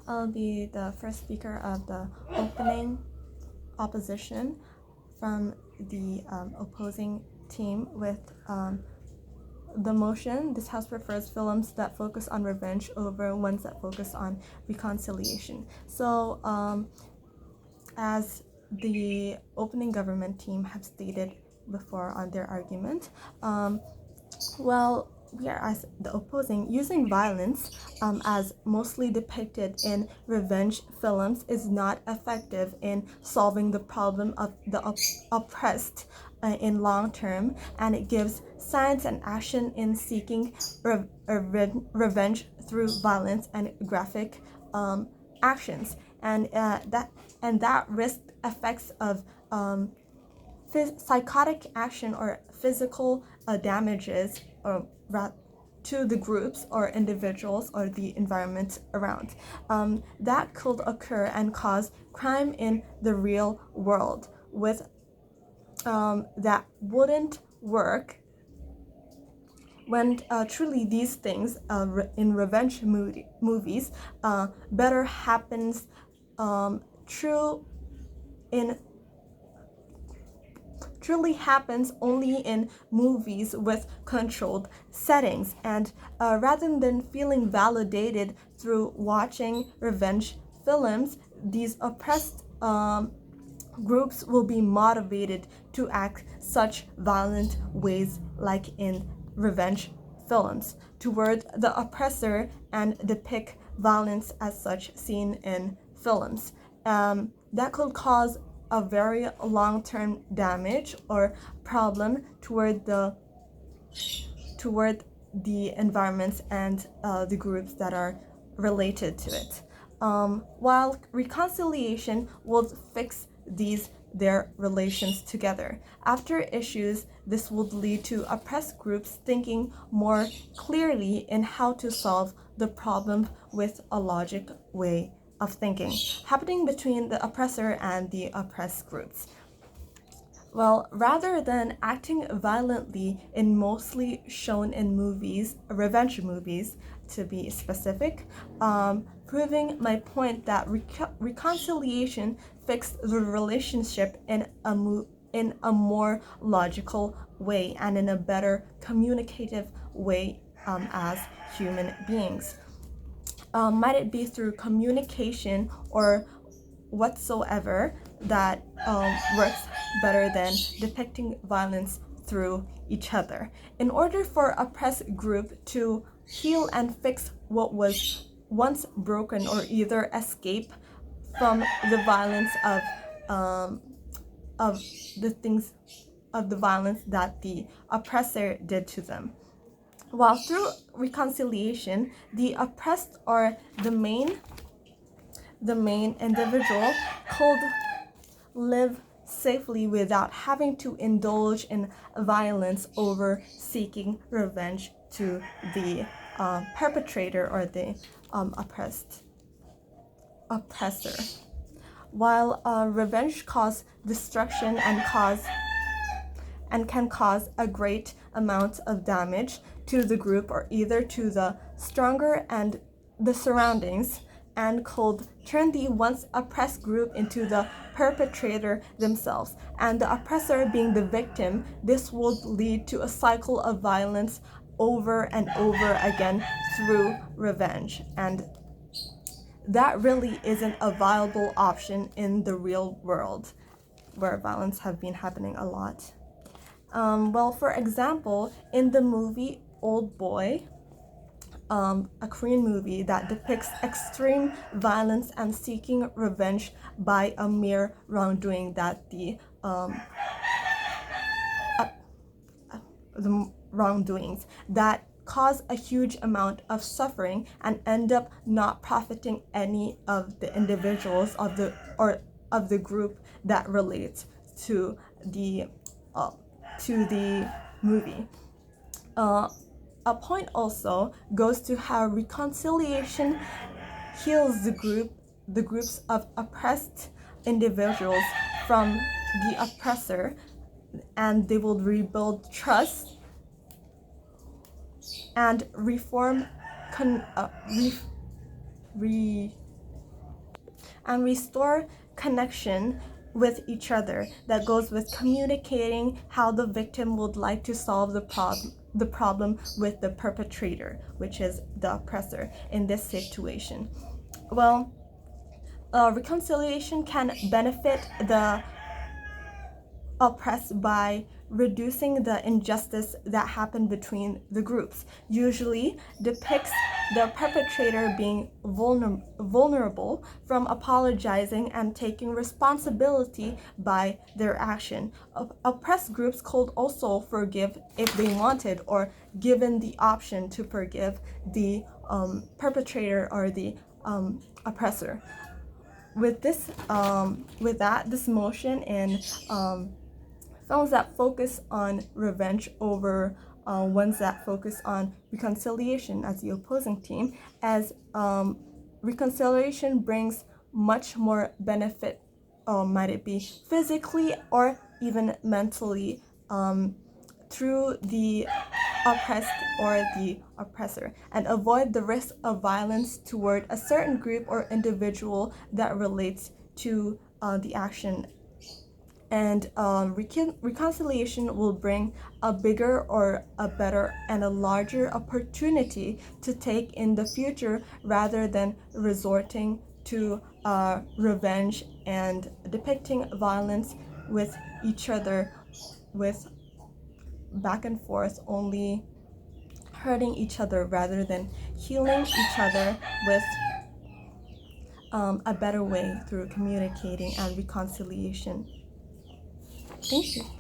I'll be the first speaker of the opening opposition from the opposing team with the motion. This House prefers films that focus on revenge over ones that focus on reconciliation. So, as the opening government team have stated before on their argument, we are, as the opposing, using violence as mostly depicted in revenge films is not effective in solving the problem of the oppressed in long term, and it gives science and action in seeking revenge through violence and graphic actions, and that risk effects of psychotic action or physical damages to the groups or individuals or the environment around that could occur and cause crime in the real world with that wouldn't work when truly these things in revenge movies better happens truly happens only in movies with controlled settings, and rather than feeling validated through watching revenge films, these oppressed groups will be motivated to act such violent ways like in revenge films toward the oppressor and depict violence as such seen in films. That could cause a very long-term damage or problem toward the environments and the groups that are related to it. While reconciliation would fix their relations together. After issues, this would lead to oppressed groups thinking more clearly in how to solve the problem with a logic way of thinking happening between the oppressor and the oppressed groups. Well, rather than acting violently in mostly shown in movies, revenge movies to be specific, proving my point that reconciliation fixed the relationship in a more logical way and in a better communicative way as human beings. Might it be through communication or whatsoever that works better than depicting violence through each other. In order for a oppressed group to heal and fix what was once broken or either escape from the violence of the violence that the oppressor did to them. While through reconciliation, the oppressed or the main individual could live safely without having to indulge in violence over seeking revenge to the perpetrator or the oppressor. While revenge causes destruction and can cause a great amount of damage to the group or either to the stronger and the surroundings, and could turn the once oppressed group into the perpetrator themselves, and the oppressor being the victim, this would lead to a cycle of violence over and over again through revenge. And that really isn't a viable option in the real world where violence have been happening a lot. For example, in the movie Old Boy, a Korean movie that depicts extreme violence and seeking revenge by a mere wrongdoing that the wrongdoings that cause a huge amount of suffering and end up not profiting any of the individuals of the group that relates to the movie. A point also goes to how reconciliation heals the groups of oppressed individuals from the oppressor, and they will rebuild trust and reform and restore connection with each other that goes with communicating how the victim would like to solve the problem with the perpetrator, which is the oppressor in this situation. Well, reconciliation can benefit the oppressed by reducing the injustice that happened between the groups. Usually depicts the perpetrator being vulnerable from apologizing and taking responsibility by their action. Oppressed groups could also forgive if they wanted, or given the option to forgive the perpetrator or the oppressor. With this motion in films that focus on revenge over ones that focus on reconciliation as the opposing team, as reconciliation brings much more benefit, might it be physically or even mentally, through the oppressed or the oppressor, and avoid the risk of violence toward a certain group or individual that relates to the action. And reconciliation will bring a bigger or a better and a larger opportunity to take in the future, rather than resorting to revenge and depicting violence with each other, with back and forth, only hurting each other rather than healing each other with a better way through communicating and reconciliation. Thank you.